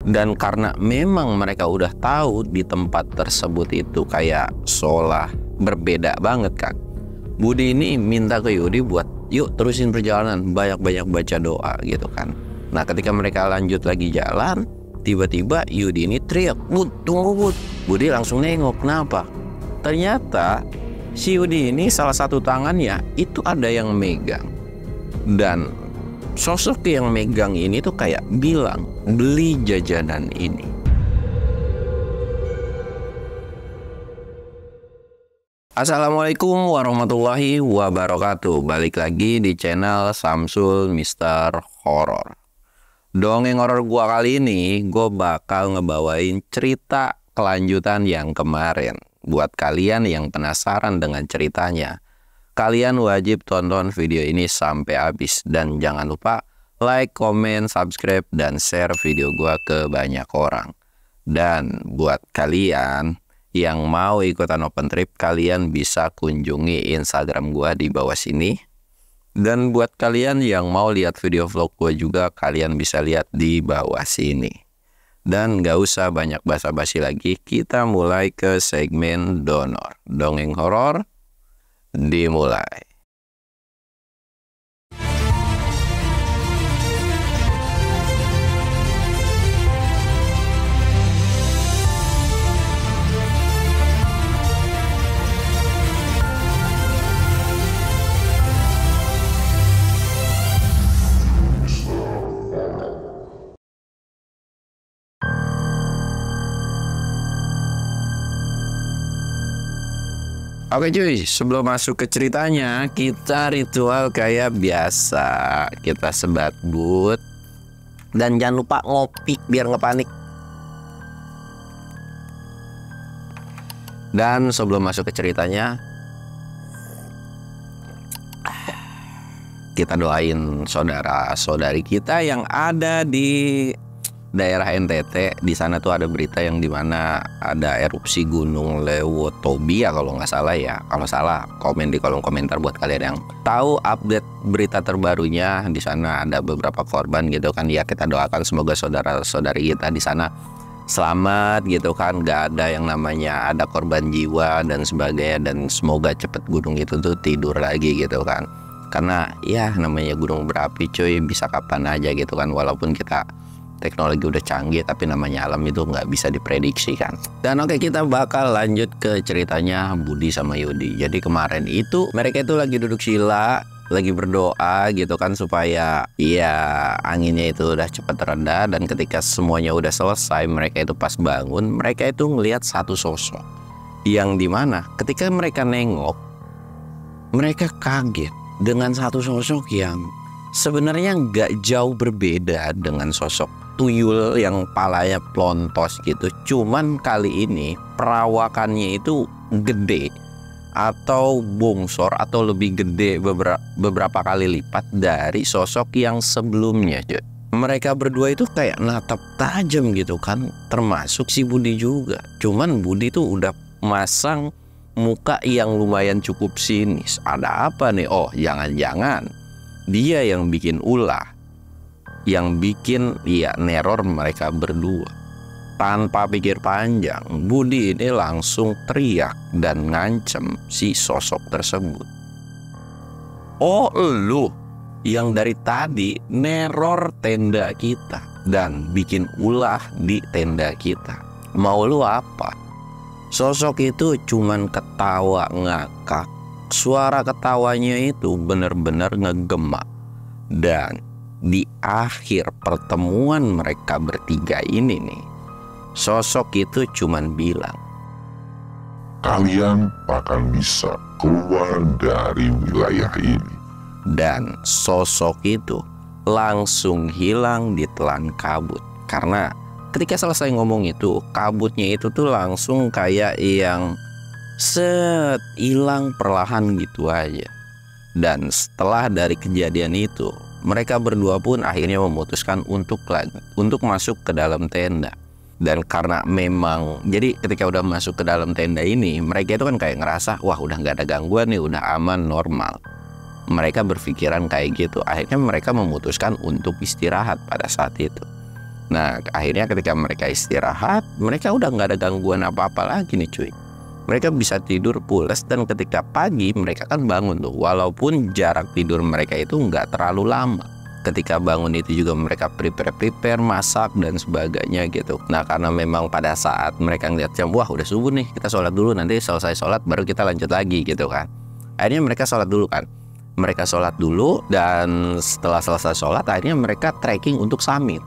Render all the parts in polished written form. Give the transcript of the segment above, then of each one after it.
Dan karena memang mereka udah tahu di tempat tersebut itu kayak seolah berbeda banget kan, Budi ini minta ke Yudi buat yuk terusin perjalanan, banyak-banyak baca doa gitu kan. Nah ketika mereka lanjut lagi jalan, tiba-tiba Yudi ini teriak, "Bud, tunggu Bud." Budi langsung nengok, kenapa? Ternyata si Yudi ini salah satu tangannya itu ada yang megang. Dan sosok yang megang ini tuh kayak bilang, "Beli jajanan ini." Assalamualaikum warahmatullahi wabarakatuh. Balik lagi di channel Samsul Mister Horror. Dongeng horor gua kali ini, gue bakal ngebawain cerita kelanjutan yang kemarin. Buat kalian yang penasaran dengan ceritanya, kalian wajib tonton video ini sampai habis. Dan jangan lupa like, comment, subscribe, dan share video gua ke banyak orang. Dan buat kalian yang mau ikutan open trip, kalian bisa kunjungi Instagram gua di bawah sini. Dan buat kalian yang mau lihat video vlog gua juga, kalian bisa lihat di bawah sini. Dan gak usah banyak basa-basi lagi, kita mulai ke segmen donor. Dongeng horor dimulai. Oke cuy, sebelum masuk ke ceritanya, kita ritual kayak biasa. Kita sebat but. Dan jangan lupa ngopi biar ngepanik. Dan sebelum masuk ke ceritanya, kita doain saudara-saudari kita yang ada di daerah NTT. Di sana tuh ada berita yang dimana ada erupsi gunung Lewotobia kalau nggak salah ya. Kalau salah komen di kolom komentar buat kalian yang tahu update berita terbarunya. Di sana ada beberapa korban gitu kan ya. Kita doakan semoga saudara-saudari kita di sana selamat gitu kan, nggak ada yang namanya ada korban jiwa dan sebagainya. Dan semoga cepet gunung itu tuh tidur lagi gitu kan. Karena ya namanya gunung berapi cuy, bisa kapan aja gitu kan. Walaupun kita teknologi udah canggih, tapi namanya alam itu nggak bisa diprediksi kan. Dan oke, kita bakal lanjut ke ceritanya Budi sama Yudi. Jadi kemarin itu mereka itu lagi duduk sila, lagi berdoa gitu kan supaya ya anginnya itu udah cepet reda. Dan ketika semuanya udah selesai, mereka itu pas bangun, mereka itu ngelihat satu sosok yang dimana ketika mereka nengok, mereka kaget dengan satu sosok yang sebenarnya nggak jauh berbeda dengan sosok tuyul yang palanya plontos gitu. Cuman kali ini perawakannya itu gede atau bongsor atau lebih gede beberapa kali lipat dari sosok yang sebelumnya. Mereka berdua itu kayak natap tajam gitu kan, termasuk si Budi juga. Cuman Budi tuh udah masang muka yang lumayan cukup sinis. Ada apa nih? Oh, jangan-jangan dia yang bikin ulah, yang bikin ya neror mereka berdua. Tanpa pikir panjang, Budi ini langsung teriak dan ngancem si sosok tersebut. "Oh, lu yang dari tadi neror tenda kita dan bikin ulah di tenda kita. Mau lu apa?" Sosok itu cuman ketawa ngakak. Suara ketawanya itu bener-bener ngegema. Dan di akhir pertemuan mereka bertiga ini nih, sosok itu cuman bilang, "Kalian akan bisa keluar dari wilayah ini." Dan sosok itu langsung hilang ditelan kabut. Karena ketika selesai ngomong itu, kabutnya itu tuh langsung kayak yang set hilang perlahan gitu aja. Dan setelah dari kejadian itu, mereka berdua pun akhirnya memutuskan untuk masuk ke dalam tenda. Dan karena memang jadi ketika udah masuk ke dalam tenda ini, mereka itu kan kayak ngerasa wah udah nggak ada gangguan nih, udah aman, normal. Mereka berpikiran kayak gitu. Akhirnya mereka memutuskan untuk istirahat pada saat itu. Nah akhirnya ketika mereka istirahat, mereka udah nggak ada gangguan apa-apa lagi nih cuy. Mereka bisa tidur pules, dan ketika pagi mereka kan bangun tuh, walaupun jarak tidur mereka itu nggak terlalu lama. Ketika bangun itu juga mereka prepare, masak dan sebagainya gitu. Nah karena memang pada saat mereka ngeliat jam, wah udah subuh nih, kita sholat dulu, nanti selesai sholat baru kita lanjut lagi gitu kan. Akhirnya mereka sholat dulu kan. Mereka sholat dulu, dan setelah selesai sholat akhirnya mereka trekking untuk summit.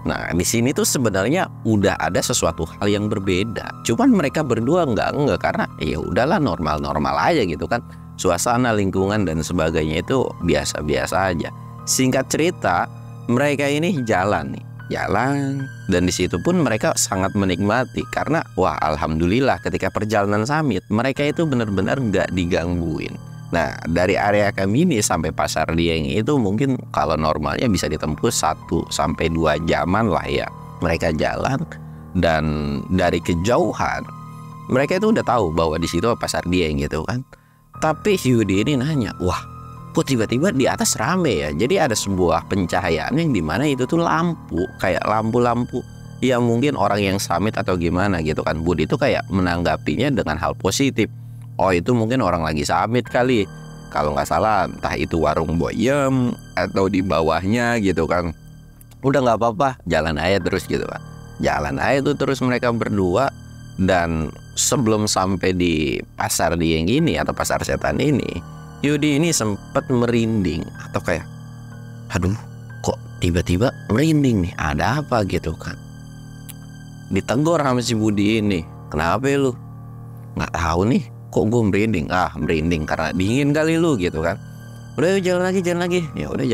Nah di sini tuh sebenarnya udah ada sesuatu hal yang berbeda. Cuman mereka berdua nggak karena ya udahlah normal aja gitu kan. Suasana, lingkungan dan sebagainya itu biasa-biasa aja. Singkat cerita, mereka ini jalan dan di situ pun mereka sangat menikmati karena wah alhamdulillah ketika perjalanan summit mereka itu benar-benar nggak digangguin. Nah dari area kami sampai Pasar Dieng itu mungkin kalau normalnya bisa ditempuh 1-2 jaman lah ya. Mereka jalan, dan dari kejauhan mereka itu udah tahu bahwa di situ Pasar Dieng gitu kan. Tapi Yudi ini nanya, wah kok tiba-tiba di atas rame ya. Jadi ada sebuah pencahayaan yang dimana itu tuh lampu, kayak lampu-lampu ya mungkin orang yang summit atau gimana gitu kan. Budi itu kayak menanggapinya dengan hal positif. Oh itu mungkin orang lagi summit kali. Kalau nggak salah entah itu warung boyem atau di bawahnya gitu kan. Udah nggak apa-apa, jalan aja terus gitu kan. Jalan aja tuh terus mereka berdua. Dan sebelum sampai di Pasar Dieng ini atau Pasar Setan ini, Yudi ini sempat merinding atau kayak, aduh kok tiba-tiba merinding nih, ada apa gitu kan. Ditegur sama si Budi ini, kenapa lu? Nggak tahu nih, kok gue merinding? Merinding karena dingin kali lu gitu kan. Udah jalan lagi. Ya udah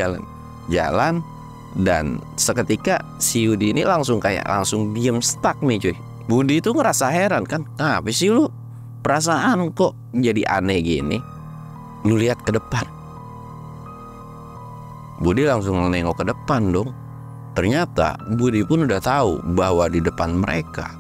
jalan. Dan seketika si Yudi ini langsung diem stuck nih cuy. Budi itu ngerasa heran kan, apa sih lu? Perasaan kok jadi aneh gini? Lu lihat ke depan. Budi langsung nengok ke depan dong. Ternyata Budi pun udah tahu bahwa di depan mereka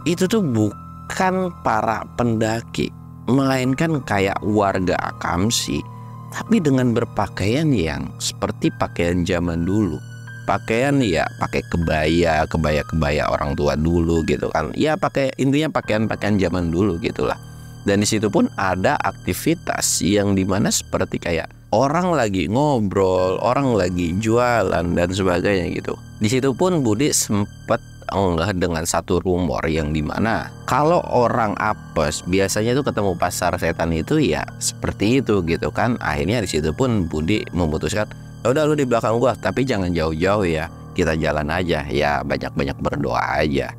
itu tuh bukan para pendaki, melainkan kayak warga Akamsi, tapi dengan berpakaian yang seperti pakaian zaman dulu. Pakaian ya pakai kebaya orang tua dulu gitu kan. Ya intinya pakaian zaman dulu gitulah. Dan di situ pun ada aktivitas yang dimana seperti kayak orang lagi ngobrol, orang lagi jualan dan sebagainya gitu. Di situ pun Budi sempat enggak dengan satu rumor yang dimana kalau orang apes biasanya tuh ketemu Pasar Setan itu ya seperti itu gitu kan. Akhirnya di situ pun Budi memutuskan, udah lu di belakang gua tapi jangan jauh-jauh ya, kita jalan aja ya, banyak-banyak berdoa aja.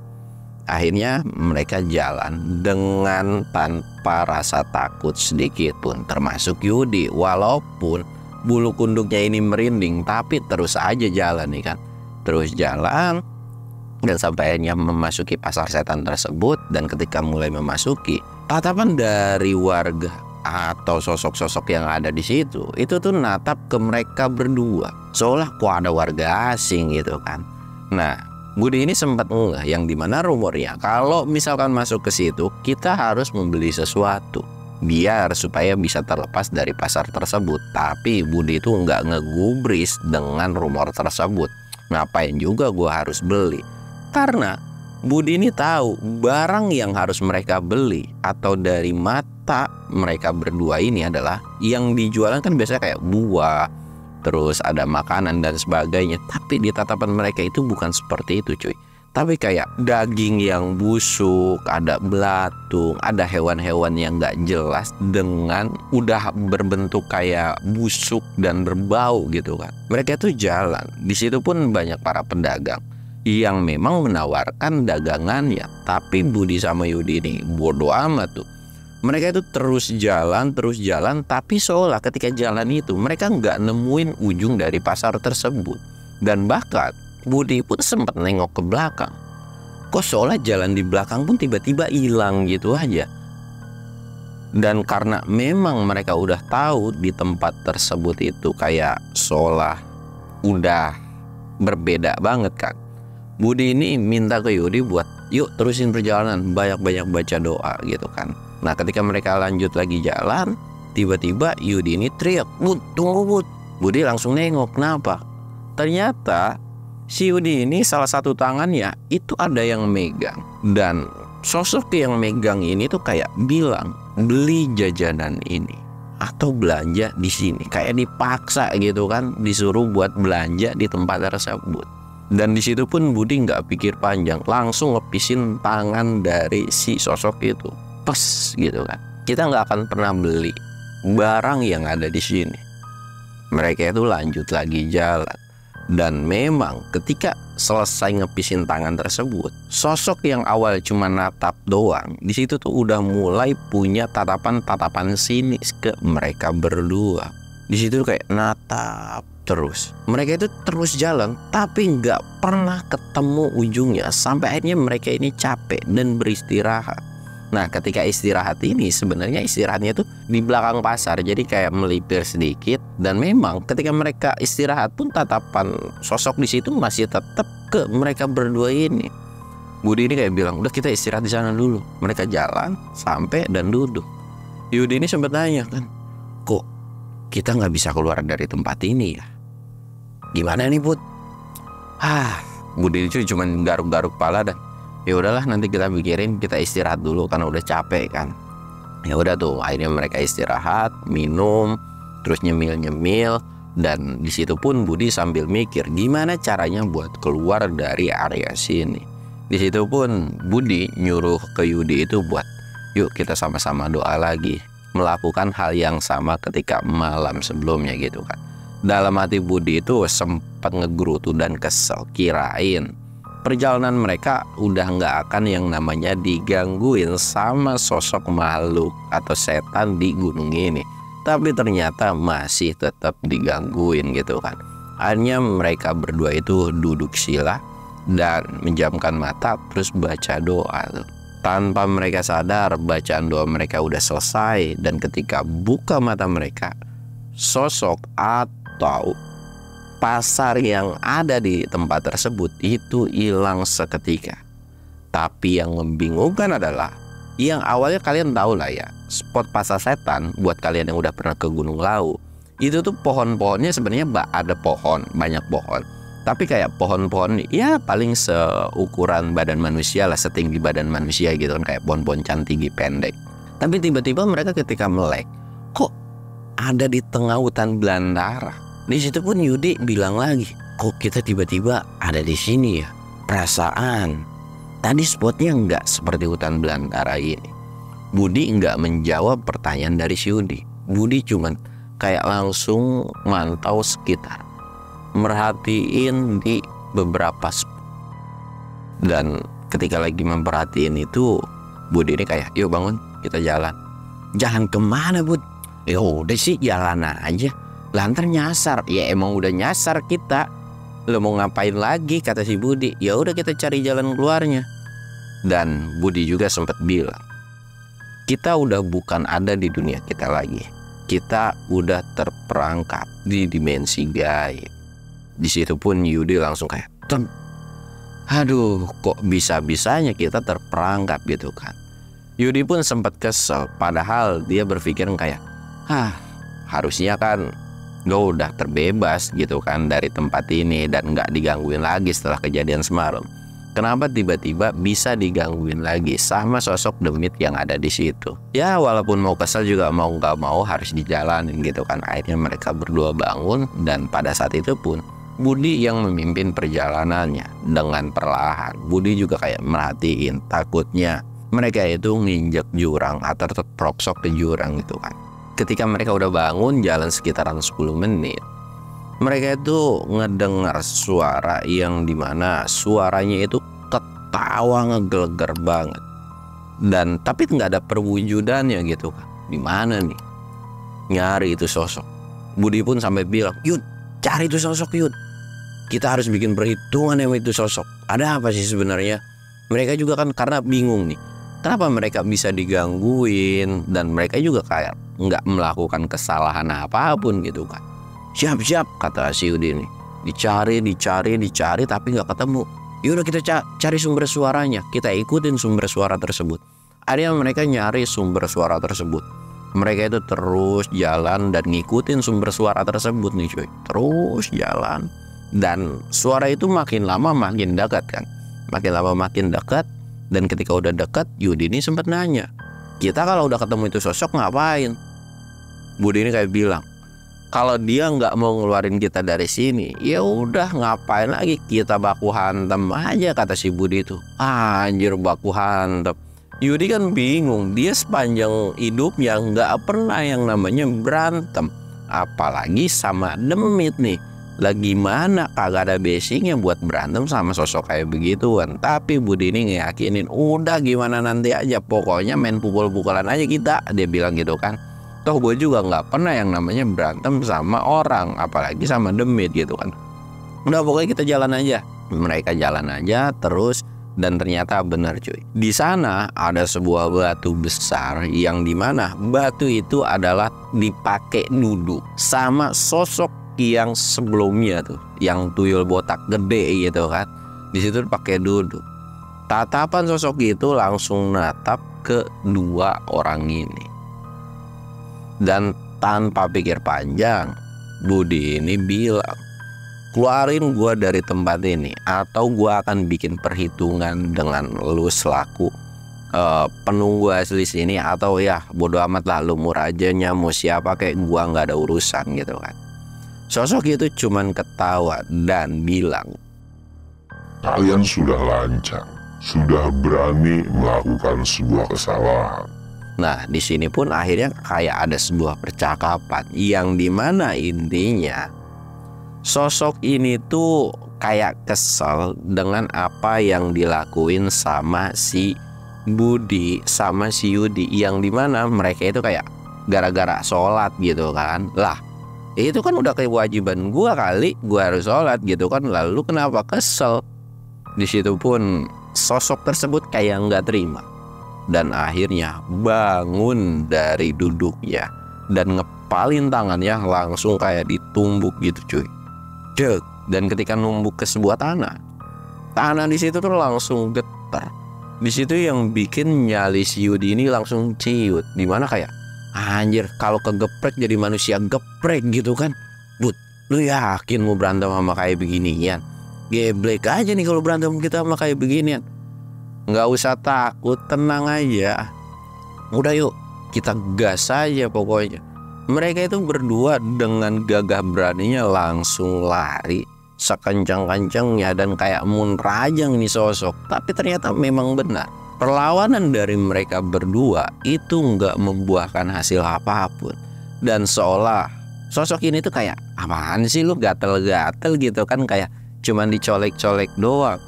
Akhirnya mereka jalan dengan tanpa rasa takut sedikit pun, termasuk Yudi. Walaupun bulu kunduknya ini merinding, tapi terus aja jalan nih kan. Terus jalan dan sampai akhirnya memasuki Pasar Setan tersebut. Dan ketika mulai memasuki, tatapan dari warga atau sosok-sosok yang ada di situ itu tuh natap ke mereka berdua, seolah kok ada warga asing gitu kan. Nah Budi ini sempat yang dimana rumornya kalau misalkan masuk ke situ kita harus membeli sesuatu biar supaya bisa terlepas dari pasar tersebut. Tapi Budi itu nggak ngegubris dengan rumor tersebut. Ngapain juga gua harus beli? Karena Budi ini tahu barang yang harus mereka beli atau dari mata mereka berdua ini adalah yang dijualan kan biasanya kayak buah, terus ada makanan dan sebagainya. Tapi di tatapan mereka itu bukan seperti itu cuy. Tapi kayak daging yang busuk, ada belatung, ada hewan-hewan yang gak jelas dengan udah berbentuk kayak busuk dan berbau gitu kan. Mereka tuh jalan. Di situ pun banyak para pedagang yang memang menawarkan dagangannya. Tapi Budi sama Yudi ini bodoh amat tuh. Mereka itu terus jalan, tapi seolah ketika jalan itu mereka nggak nemuin ujung dari pasar tersebut. Dan bahkan Budi pun sempat nengok ke belakang. Kok seolah jalan di belakang pun tiba-tiba hilang gitu aja. Dan karena memang mereka udah tahu di tempat tersebut itu kayak seolah udah berbeda banget kan. Budi ini minta ke Yudi buat yuk terusin perjalanan, banyak-banyak baca doa gitu kan. Nah ketika mereka lanjut lagi jalan, tiba-tiba Yudi ini teriak, "Bud, tunggu Bud." Budi langsung nengok, kenapa? Ternyata Si Yudi ini salah satu tangannya itu ada yang megang. Dan sosok yang megang ini tuh kayak bilang, beli jajanan ini atau belanja di sini. Kayak dipaksa gitu kan, disuruh buat belanja di tempat tersebut. Dan di situ pun Budi nggak pikir panjang, langsung ngepisin tangan dari si sosok itu. Pes gitu kan. Kita nggak akan pernah beli barang yang ada di sini. Mereka itu lanjut lagi jalan. Dan memang ketika selesai ngepisin tangan tersebut, sosok yang awal cuma natap doang, di situ tuh udah mulai punya tatapan-tatapan sinis ke mereka berdua. Di situ kayak natap terus. Mereka itu terus jalan, tapi nggak pernah ketemu ujungnya. Sampai akhirnya mereka ini capek dan beristirahat. Nah, ketika istirahat ini sebenarnya istirahatnya tuh di belakang pasar, jadi kayak melipir sedikit. Dan memang ketika mereka istirahat pun tatapan sosok di situ masih tetap ke mereka berdua ini. Budi ini kayak bilang, udah kita istirahat di sana dulu. Mereka jalan sampai dan duduk. Yudi ini sempat nanya kan, kok kita nggak bisa keluar dari tempat ini ya? Gimana nih Bud? Budi itu cuma garuk-garuk kepala dan ya udahlah nanti kita pikirin, kita istirahat dulu karena udah capek kan. Ya udah tuh, akhirnya mereka istirahat, minum, terus nyemil-nyemil. Dan di situ pun Budi sambil mikir gimana caranya buat keluar dari area sini. Di situ pun Budi nyuruh ke Yudi itu buat, yuk kita sama-sama doa lagi, melakukan hal yang sama ketika malam sebelumnya gitu kan. Dalam hati Budi itu sempat ngegerutu dan kesel, kirain perjalanan mereka udah nggak akan yang namanya digangguin sama sosok makhluk atau setan di gunung ini. Tapi ternyata masih tetap digangguin gitu kan. Akhirnya mereka berdua itu duduk sila dan menjamkan mata terus baca doa tuh. Tanpa mereka sadar bacaan doa mereka udah selesai. Dan ketika buka mata mereka, sosok atau pasar yang ada di tempat tersebut itu hilang seketika. Tapi yang membingungkan adalah, yang awalnya kalian tahu lah ya, spot pasar setan buat kalian yang udah pernah ke Gunung Lawu, itu tuh pohon-pohonnya sebenarnya ada pohon, banyak pohon. Tapi kayak pohon-pohon ya paling seukuran badan manusia lah, setinggi badan manusia gitu kan, kayak pohon-pohon cantik pendek. Tapi tiba-tiba mereka ketika melek, kok ada di tengah hutan belantara. Di situ pun Yudi bilang lagi, kok kita tiba-tiba ada di sini ya? Perasaan tadi spotnya nggak seperti hutan belantara ini. Budi nggak menjawab pertanyaan dari si Yudi. Budi cuman kayak langsung mantau sekitar, merhatiin di beberapa spot. Dan ketika lagi memperhatiin itu, Budi ini kayak, yuk bangun, kita jalan. Jalan kemana Bud? Ya udah sih jalan aja. Lantar nyasar, ya emang udah nyasar kita. Lo mau ngapain lagi, kata si Budi. Ya udah kita cari jalan keluarnya. Dan Budi juga sempat bilang, kita udah bukan ada di dunia kita lagi. Kita udah terperangkap di dimensi gaib. Di situ pun Yudi langsung kayak, aduh kok bisa-bisanya kita terperangkap gitu kan. Yudi pun sempat kesel, padahal dia berpikir kayak, harusnya kan gue udah terbebas gitu kan dari tempat ini dan nggak digangguin lagi setelah kejadian semalam. Kenapa tiba-tiba bisa digangguin lagi sama sosok demit yang ada di situ? Ya walaupun mau kesel juga mau nggak mau harus dijalanin gitu kan. Akhirnya mereka berdua bangun dan pada saat itu pun Budi yang memimpin perjalanannya dengan perlahan. Budi juga kayak merhatiin, takutnya mereka itu nginjek jurang atau terperosok ke jurang gitu kan. Ketika mereka udah bangun jalan sekitaran 10 menit, mereka itu ngedengar suara yang dimana suaranya itu ketawa ngegeleger banget. Dan tapi nggak ada perwujudannya gitu kan. Di mana nih? Nyari itu sosok. Budi pun sampai bilang, Yud, cari itu sosok Yud. Kita harus bikin perhitungan sama itu sosok. Ada apa sih sebenarnya? Mereka juga kan karena bingung nih. Kenapa mereka bisa digangguin dan mereka juga kayak nggak melakukan kesalahan apapun gitu kan. Siap-siap kata si Yudi ini. Dicari tapi nggak ketemu. Yaudah kita cari sumber suaranya. Kita ikutin sumber suara tersebut. Akhirnya mereka nyari sumber suara tersebut. Mereka itu terus jalan dan ngikutin sumber suara tersebut nih cuy. Terus jalan Dan suara itu makin lama makin dekat kan. Makin lama makin dekat. Dan ketika udah dekat, Yudi ini sempat nanya, kita kalau udah ketemu itu sosok ngapain? Budi ini kayak bilang, kalau dia nggak mau ngeluarin kita dari sini, ya udah ngapain lagi, kita baku hantem aja, kata si Budi itu. Anjir, baku hantem. Yudi kan bingung, dia sepanjang hidupnya nggak pernah yang namanya berantem, apalagi sama Demit nih. Lagi mana kagak ada basicnya buat berantem sama sosok kayak begituan. Tapi Budi ini ngeyakinin, udah gimana nanti aja, pokoknya main pukul-pukulan aja kita, dia bilang gitu kan. Toh gue juga nggak pernah yang namanya berantem sama orang, apalagi sama Demit gitu kan. Udah pokoknya kita jalan aja. Mereka jalan aja terus, dan ternyata benar cuy. Di sana ada sebuah batu besar yang dimana batu itu adalah dipakai duduk sama sosok yang sebelumnya tuh, yang tuyul botak gede gitu kan. Di situ pakai duduk. Tatapan sosok itu langsung natap ke dua orang ini. Dan tanpa pikir panjang, Budi ini bilang, keluarin gua dari tempat ini atau gua akan bikin perhitungan dengan lu selaku penunggu asli sini, atau ya bodo amat lah, lumur aja, mau siapa kayak gua nggak ada urusan gitu kan. Sosok itu cuman ketawa dan bilang, kalian sudah lancang, sudah berani melakukan sebuah kesalahan. Nah, di sini pun akhirnya kayak ada sebuah percakapan yang dimana intinya sosok ini tuh kayak kesel dengan apa yang dilakuin sama si Budi sama si Yudi, yang dimana mereka itu kayak gara-gara sholat gitu kan. Lah, itu kan udah kewajiban gua kali, gua harus sholat gitu kan, lalu kenapa kesel? Di situ pun sosok tersebut kayak nggak terima dan akhirnya bangun dari duduknya dan ngepalin tangannya langsung kayak ditumbuk gitu cuy. Dek. Dan ketika numbuk ke sebuah tanah di situ tuh langsung getar. Di situ yang bikin nyali si Yudi ini langsung ciut, dimana kayak anjir, kalau kegeprek jadi manusia geprek gitu kan. Bud, lu yakin mau berantem sama kayak beginian? Geblek aja nih kalau berantem kita sama kayak beginian. Nggak usah takut, tenang aja. Udah yuk, kita gas aja pokoknya. Mereka itu berdua dengan gagah beraninya langsung lari sekencang-kencangnya dan kayak munrajang nih sosok. Tapi ternyata memang benar, perlawanan dari mereka berdua itu nggak membuahkan hasil apapun. Dan seolah sosok ini tuh kayak, apaan sih lu gatel-gatel gitu kan, kayak cuman dicolek-colek doang.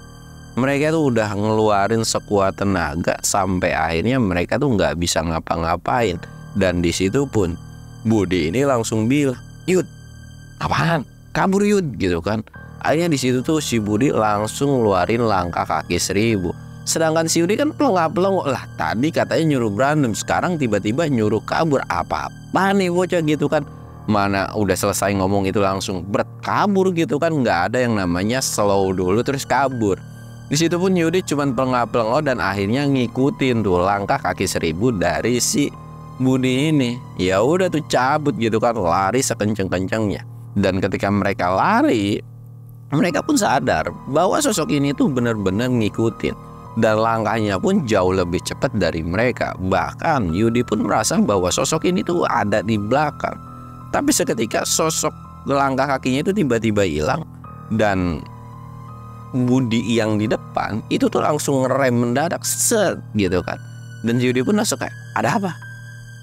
Mereka tuh udah ngeluarin sekuat tenaga sampai akhirnya mereka tuh nggak bisa ngapa-ngapain. Dan di situ pun Budi ini langsung bilang, Yud, apaan? Kabur Yud gitu kan. Akhirnya di situ tuh si Budi langsung ngeluarin langkah kaki 1000. Sedangkan si Yudi kan pelongo-pelongo, lah tadi katanya nyuruh berantem, sekarang tiba-tiba nyuruh kabur. Apa nih bocah gitu kan. Mana udah selesai ngomong itu langsung kabur gitu kan. Nggak ada yang namanya slow dulu terus kabur. Di situ pun Yudi cuman pelongo-pelongo dan akhirnya ngikutin tuh langkah kaki 1000 dari si Budi ini. Ya udah tuh cabut gitu kan, lari sekenceng-kencengnya. Dan ketika mereka lari, mereka pun sadar bahwa sosok ini tuh benar-benar ngikutin. Dan langkahnya pun jauh lebih cepat dari mereka. Bahkan Yudi pun merasa bahwa sosok ini tuh ada di belakang. Tapi seketika sosok langkah kakinya itu tiba-tiba hilang. Dan Budi yang di depan itu tuh langsung ngerem mendadak, set gitu kan. Dan Yudi pun langsung kayak, ada apa?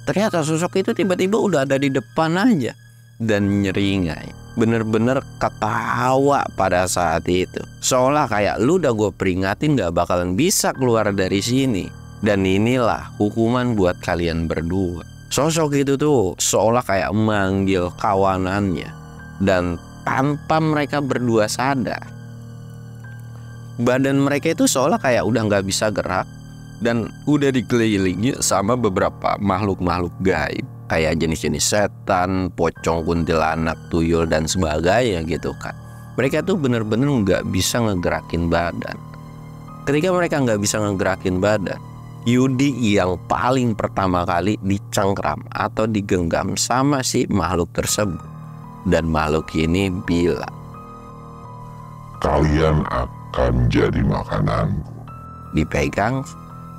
Ternyata sosok itu tiba-tiba udah ada di depan aja. Dan nyeringai, bener-bener ketawa pada saat itu, seolah kayak lu udah gue peringatin gak bakalan bisa keluar dari sini. Dan inilah hukuman buat kalian berdua. Sosok itu tuh seolah kayak manggil kawanannya. Dan tanpa mereka berdua sadar, badan mereka itu seolah kayak udah gak bisa gerak. Dan udah dikelilingi sama beberapa makhluk-makhluk gaib, kayak jenis-jenis setan, pocong, kuntilanak, tuyul, dan sebagainya gitu kan. Mereka tuh bener-bener gak bisa ngegerakin badan. Ketika mereka gak bisa ngegerakin badan, Yudi yang paling pertama kali dicengkram atau digenggam sama si makhluk tersebut. Dan makhluk ini bilang, kalian akan jadi makananku. Dipegang,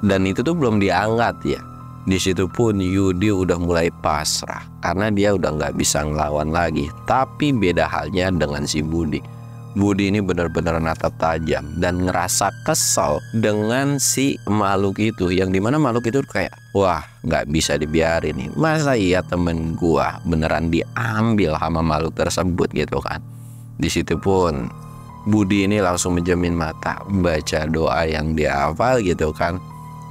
dan itu tuh belum diangkat ya. Di situ pun Yudi udah mulai pasrah karena dia udah nggak bisa ngelawan lagi. Tapi beda halnya dengan si Budi. Budi ini benar-benar natap tajam dan ngerasa kesal dengan si makhluk itu, yang dimana makhluk itu kayak, wah nggak bisa dibiarin nih. Masa iya temen gua beneran diambil sama makhluk tersebut gitu kan. Di situ pun Budi ini langsung menjamin mata, baca doa yang dia hafal gitu kan.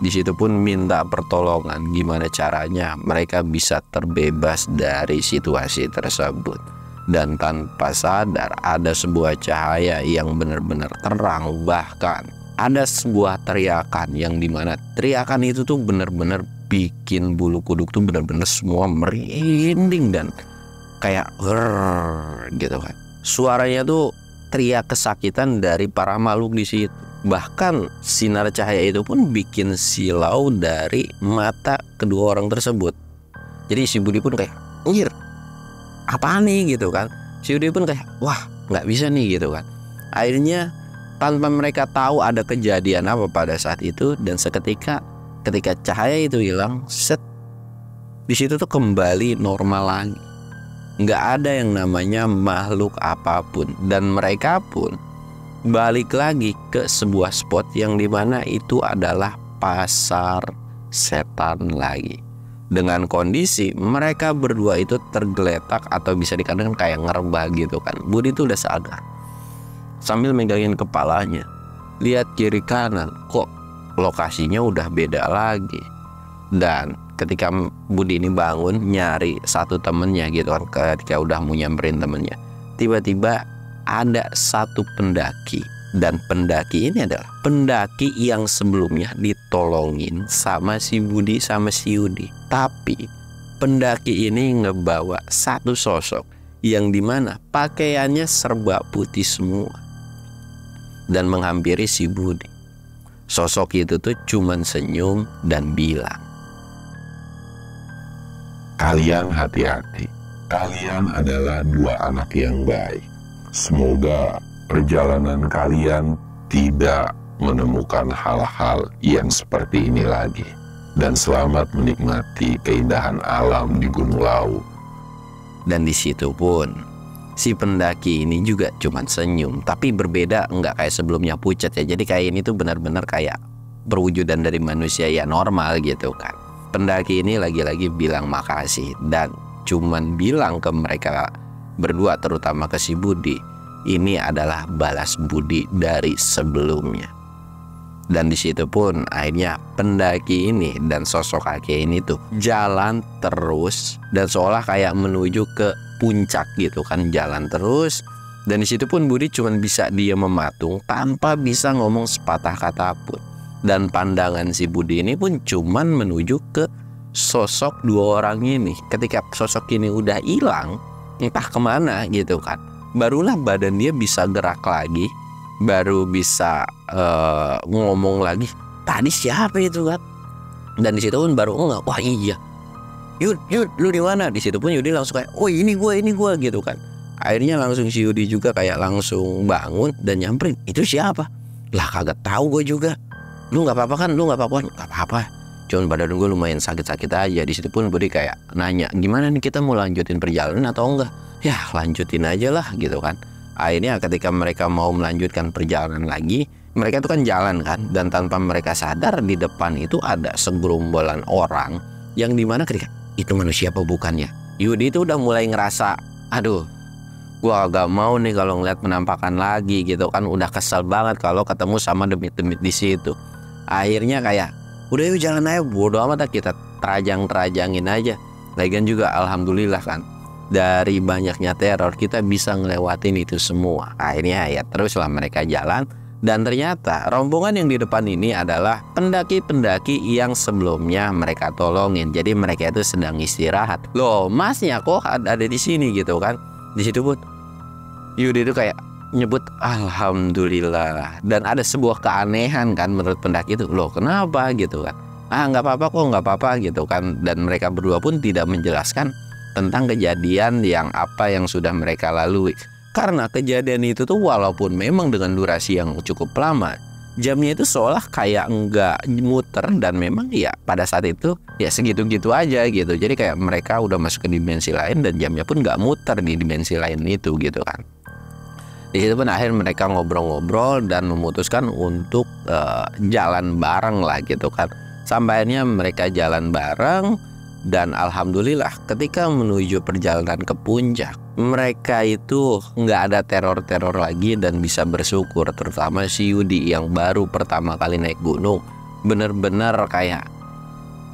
Di situ pun minta pertolongan gimana caranya mereka bisa terbebas dari situasi tersebut. Dan tanpa sadar ada sebuah cahaya yang benar-benar terang, bahkan ada sebuah teriakan yang dimana teriakan itu tuh benar-benar bikin bulu kuduk tuh benar-benar semua merinding dan kayak gitu kan. Suaranya tuh teriak kesakitan dari para makhluk di situ. Bahkan sinar cahaya itu pun bikin silau dari mata kedua orang tersebut. Jadi si Budi pun kayak, anjir, apaan nih gitu kan. Si Budi pun kayak, wah nggak bisa nih gitu kan. Akhirnya tanpa mereka tahu ada kejadian apa pada saat itu, dan seketika ketika cahaya itu hilang, set, di situ tuh kembali normal lagi. Nggak ada yang namanya makhluk apapun, dan mereka pun balik lagi ke sebuah spot yang dimana itu adalah pasar setan lagi. Dengan kondisi mereka berdua itu tergeletak atau bisa dikatakan kayak ngerebah gitu kan. Budi itu udah sadar sambil megangin kepalanya, lihat kiri kanan, kok lokasinya udah beda lagi. Dan ketika Budi ini bangun nyari satu temennya gitu kan, ketika udah mau nyamperin temennya, tiba-tiba ada satu pendaki. Dan pendaki ini adalah pendaki yang sebelumnya ditolongin sama si Budi sama si Yudi. Tapi pendaki ini ngebawa satu sosok yang dimana pakaiannya serba putih semua dan menghampiri si Budi. Sosok itu tuh cuman senyum dan bilang, Kalian hati-hati. Kalian adalah dua anak yang baik. Semoga perjalanan kalian tidak menemukan hal-hal yang seperti ini lagi. Dan selamat menikmati keindahan alam di Gunung Lawu. Dan di situ pun si pendaki ini juga cuman senyum, tapi berbeda, nggak kayak sebelumnya pucat ya. Jadi kayak ini tuh benar-benar kayak perwujudan dari manusia ya normal gitu kan. Pendaki ini lagi-lagi bilang makasih dan cuman bilang ke mereka berdua, terutama ke si Budi, ini adalah balas budi dari sebelumnya. Dan di situ pun akhirnya pendaki ini dan sosok kakek ini tuh jalan terus dan seolah kayak menuju ke puncak gitu kan, jalan terus. Dan di situ pun Budi cuman bisa diam mematung tanpa bisa ngomong sepatah kata pun. Dan pandangan si Budi ini pun cuman menuju ke sosok dua orang ini. Ketika sosok ini udah hilang, entah kemana gitu kan, barulah badan dia bisa gerak lagi, baru bisa ngomong lagi, tadi siapa itu kan. Dan di situ pun baru enggak, wah iya, Yud lu di mana? Di situ pun Yudi langsung kayak, oh ini gue gitu kan. Akhirnya langsung si Yudi juga kayak langsung bangun dan nyamperin, itu siapa? Lah kagak tahu gue juga. Lu nggak apa-apa kan? Lu nggak apa-apa? Nggak apa-apa, cuman badan gue lumayan sakit-sakit aja. Di situ pun Budi kayak nanya, gimana nih, kita mau lanjutin perjalanan atau enggak? Ya lanjutin aja lah gitu kan. Akhirnya ketika mereka mau melanjutkan perjalanan lagi, mereka tuh kan jalan kan, dan tanpa mereka sadar di depan itu ada segerombolan orang yang dimana ketika itu manusia apa bukannya, Yudi itu udah mulai ngerasa, aduh, gua agak mau nih kalau ngeliat penampakan lagi gitu kan. Udah kesel banget kalau ketemu sama demit-demit di situ. Akhirnya kayak, udah yuk jalan aja, bodo amat, kita terajang-terajangin aja. Lagian juga alhamdulillah kan, dari banyaknya teror kita bisa ngelewatin itu semua. Akhirnya ya teruslah mereka jalan. Dan ternyata rombongan yang di depan ini adalah pendaki-pendaki yang sebelumnya mereka tolongin. Jadi mereka itu sedang istirahat. Loh, masnya kok ada di sini gitu kan. Di situ pun Yudi itu kayak nyebut alhamdulillah. Dan ada sebuah keanehan kan menurut pendaki itu. Loh kenapa gitu kan. Nggak apa-apa kok, nggak apa-apa gitu kan. Dan mereka berdua pun tidak menjelaskan tentang kejadian yang apa yang sudah mereka lalui. Karena kejadian itu tuh walaupun memang dengan durasi yang cukup lama, jamnya itu seolah kayak nggak muter, dan memang ya pada saat itu ya segitu-gitu aja gitu. Jadi kayak mereka udah masuk ke dimensi lain dan jamnya pun nggak muter di dimensi lain itu gitu kan. Di situ pun akhirnya mereka ngobrol-ngobrol dan memutuskan untuk jalan bareng lah gitu kan. Sampai akhirnya mereka jalan bareng, dan alhamdulillah ketika menuju perjalanan ke puncak, mereka itu nggak ada teror-teror lagi dan bisa bersyukur. Terutama si Yudi yang baru pertama kali naik gunung, bener-bener kayak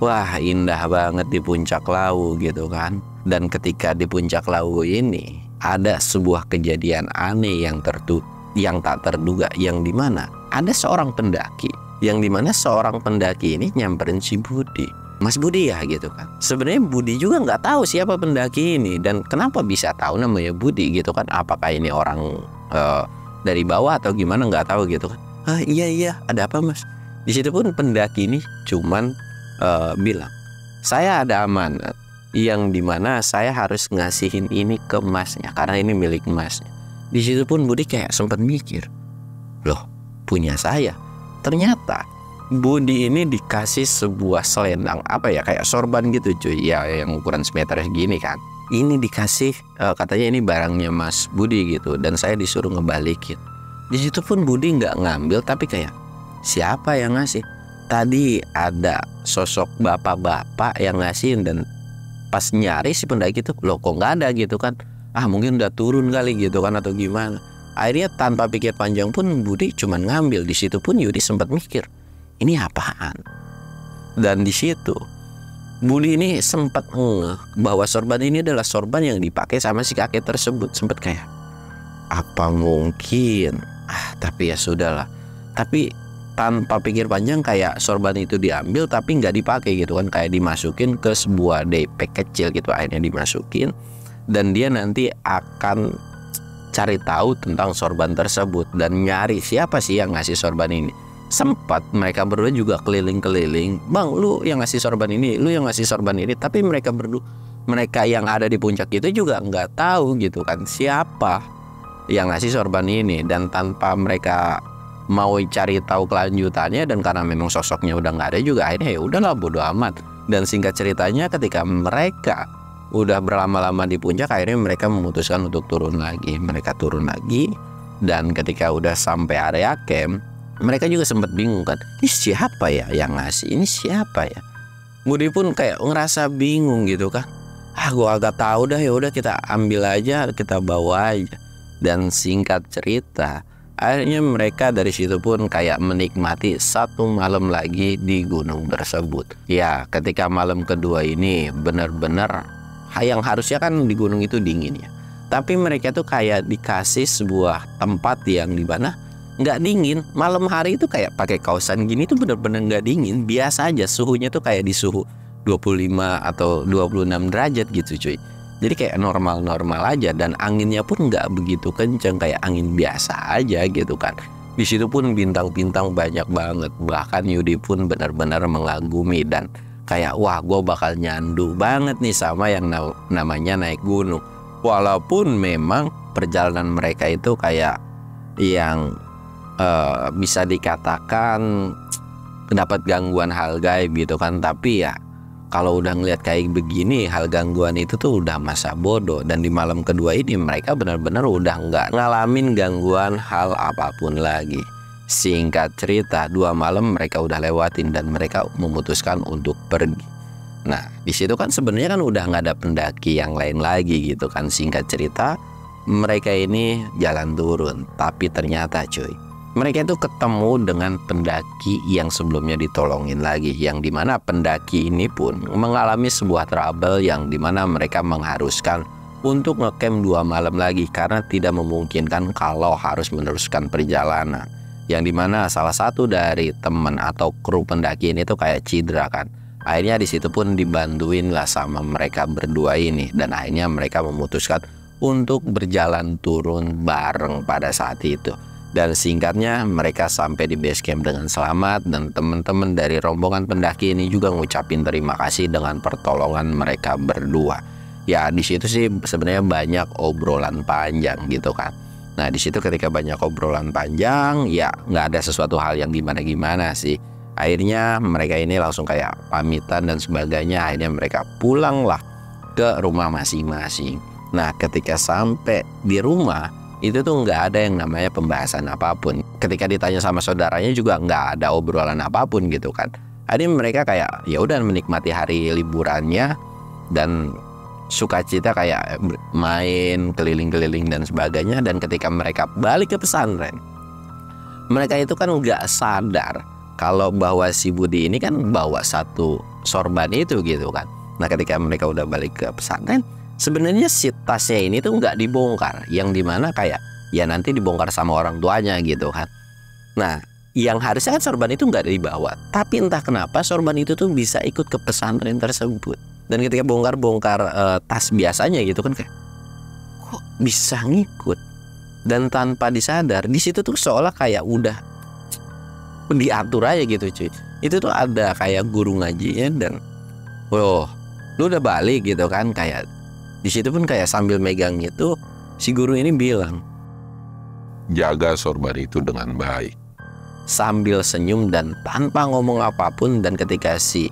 wah indah banget di puncak Lawu gitu kan. Dan ketika di puncak Lawu ini ada sebuah kejadian aneh yang tak terduga, yang dimana ada seorang pendaki, yang dimana seorang pendaki ini nyamperin si Budi. Mas Budi ya gitu kan. Sebenarnya Budi juga nggak tahu siapa pendaki ini dan kenapa bisa tahu namanya Budi gitu kan. Apakah ini orang dari bawah atau gimana, nggak tahu gitu kan. Iya ada apa mas? Di situ pun pendaki ini cuman bilang, saya ada amanat yang dimana saya harus ngasihin ini ke masnya karena ini milik masnya. Di situ pun Budi kayak sempat mikir, loh punya saya. Ternyata Budi ini dikasih sebuah selendang kayak sorban gitu cuy ya, yang ukuran semeter segini kan. Ini dikasih katanya ini barangnya Mas Budi gitu, dan saya disuruh ngebalikin. Di situ pun Budi nggak ngambil, tapi kayak siapa yang ngasih? Tadi ada sosok bapak-bapak yang ngasihin, dan pas nyari si pendaki itu loh kok nggak ada gitu kan. Mungkin udah turun kali gitu kan atau gimana. Akhirnya tanpa pikir panjang pun Budi cuman ngambil. Di situ pun Yudi sempat mikir, ini apaan? Dan di situ Budi ini sempat bahwa sorban ini adalah sorban yang dipakai sama si kakek tersebut. Sempat kayak apa mungkin? Tapi ya sudahlah. Tapi tanpa pikir panjang kayak sorban itu diambil tapi nggak dipakai gitu kan, kayak dimasukin ke sebuah DP kecil gitu. Akhirnya dimasukin dan dia nanti akan cari tahu tentang sorban tersebut dan nyari siapa sih yang ngasih sorban ini. Sempat mereka berdua juga keliling-keliling, bang lu yang ngasih sorban ini, lu yang ngasih sorban ini. Tapi mereka yang ada di puncak itu juga nggak tahu gitu kan siapa yang ngasih sorban ini. Dan tanpa mereka mau cari tahu kelanjutannya, dan karena memang sosoknya udah nggak ada juga, akhirnya ya udahlah bodo amat. Dan singkat ceritanya ketika mereka udah berlama-lama di puncak, akhirnya mereka memutuskan untuk turun lagi. Mereka turun lagi, dan ketika udah sampai area camp, mereka juga sempat bingung kan, ini siapa ya yang ngasih, ini siapa ya? Budi pun kayak ngerasa bingung gitu kan. Gua agak tahu dah, ya udah kita ambil aja, kita bawa aja. Dan singkat cerita, akhirnya mereka dari situ pun kayak menikmati satu malam lagi di gunung tersebut. Ya, ketika malam kedua ini benar-benar yang harusnya kan di gunung itu dingin ya. Tapi mereka tuh kayak dikasih sebuah tempat yang dimana nggak dingin. Malam hari itu kayak pakai kausan gini tuh benar-benar nggak dingin. Biasa aja, suhunya tuh kayak di suhu 25 atau 26 derajat gitu cuy. Jadi kayak normal-normal aja, dan anginnya pun nggak begitu kenceng, kayak angin biasa aja gitu kan. Di situ pun bintang-bintang banyak banget. Bahkan Yudi pun benar-benar mengagumi dan kayak wah gue bakal nyandu banget nih sama yang namanya naik gunung. Walaupun memang perjalanan mereka itu kayak yang bisa dikatakan dapat gangguan hal gaib gitu kan. Tapi ya kalau udah ngeliat kayak begini, hal gangguan itu tuh udah masa bodoh. Dan di malam kedua ini mereka benar-benar udah nggak ngalamin gangguan hal apapun lagi. Singkat cerita, 2 malam mereka udah lewatin dan mereka memutuskan untuk pergi. Nah, di situ kan sebenarnya kan udah nggak ada pendaki yang lain lagi gitu kan. Singkat cerita, mereka ini jalan turun. Tapi ternyata cuy, mereka itu ketemu dengan pendaki yang sebelumnya ditolongin lagi, yang dimana pendaki ini pun mengalami sebuah trouble yang dimana mereka mengharuskan untuk ngecamp 2 malam lagi karena tidak memungkinkan kalau harus meneruskan perjalanan. Yang dimana salah satu dari teman atau kru pendaki ini tuh kayak cedera kan. Akhirnya di situ pun dibantuin lah sama mereka berdua ini, dan akhirnya mereka memutuskan untuk berjalan turun bareng pada saat itu. Dan singkatnya mereka sampai di base camp dengan selamat, dan teman-teman dari rombongan pendaki ini juga ngucapin terima kasih dengan pertolongan mereka berdua. Ya di situ sih sebenarnya banyak obrolan panjang gitu kan. Nah di situ ketika banyak obrolan panjang, ya nggak ada sesuatu hal yang gimana-gimana sih. Akhirnya mereka ini langsung kayak pamitan dan sebagainya. Akhirnya mereka pulanglah ke rumah masing-masing. Nah ketika sampai di rumah itu tuh nggak ada yang namanya pembahasan apapun. Ketika ditanya sama saudaranya juga nggak ada obrolan apapun gitu kan. Akhirnya mereka kayak ya udah menikmati hari liburannya dan sukacita kayak main keliling-keliling dan sebagainya. Dan ketika mereka balik ke pesantren, mereka itu kan nggak sadar kalau bahwa si Budi ini kan bawa satu sorban itu gitu kan. Nah ketika mereka udah balik ke pesantren, sebenarnya si tasnya ini tuh nggak dibongkar, yang dimana kayak ya nanti dibongkar sama orang tuanya gitu kan. Nah yang harusnya kan sorban itu nggak dibawa, tapi entah kenapa sorban itu tuh bisa ikut ke pesantren tersebut. Dan ketika bongkar-bongkar tas biasanya gitu kan kayak kok bisa ngikut. Dan tanpa disadar di situ tuh seolah kayak udah diatur aja gitu cuy. Itu tuh ada kayak guru ngajinya dan loh lu udah balik gitu kan. Kayak di situ pun kayak sambil megang itu si guru ini bilang, jaga sorban itu dengan baik. Sambil senyum dan tanpa ngomong apapun. Dan ketika si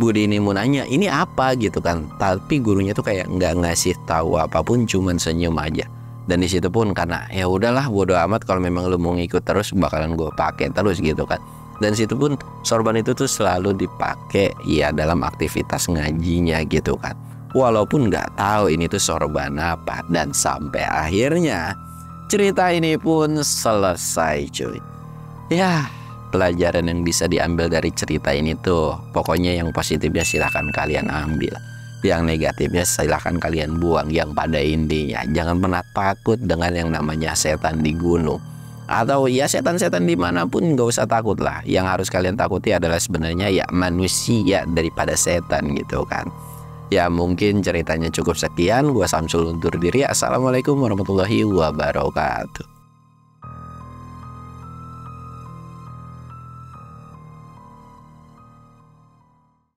Budi ini mau nanya ini apa gitu kan, tapi gurunya tuh kayak nggak ngasih tahu apapun, cuman senyum aja. Dan di situ pun karena ya udahlah bodo amat, kalau memang lu mau ngikut terus bakalan gue pakai terus gitu kan. Dan situ pun sorban itu tuh selalu dipakai ya dalam aktivitas ngajinya gitu kan. Walaupun nggak tahu ini tuh sorban apa. Dan sampai akhirnya cerita ini pun selesai cuy. Ya pelajaran yang bisa diambil dari cerita ini tuh pokoknya yang positifnya silahkan kalian ambil, yang negatifnya silahkan kalian buang. Yang pada intinya jangan pernah takut dengan yang namanya setan di gunung. Atau ya setan-setan dimanapun gak usah takut lah. Yang harus kalian takuti adalah sebenarnya ya manusia daripada setan gitu kan. Ya mungkin ceritanya cukup sekian. Gua Samsul undur diri. Assalamualaikum warahmatullahi wabarakatuh.